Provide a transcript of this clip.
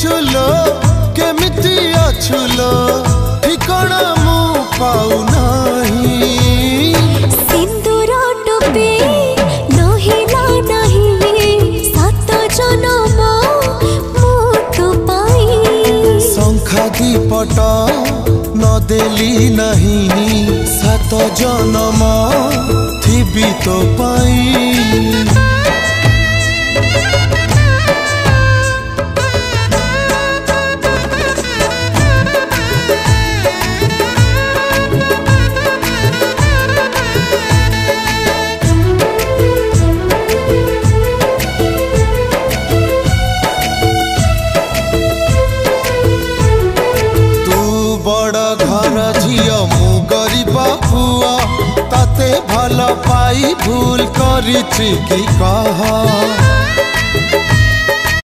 छुलो केमिति अछुलो ठिकाना मु पाऊ नहीं सिंदूर टोपी नहिला नहीं सात जन्म मु तो पाई शंखा दीपट न देली नहीं सात जन्म थिबी तो पाई ताते भल पाई भूल करिछि कि कह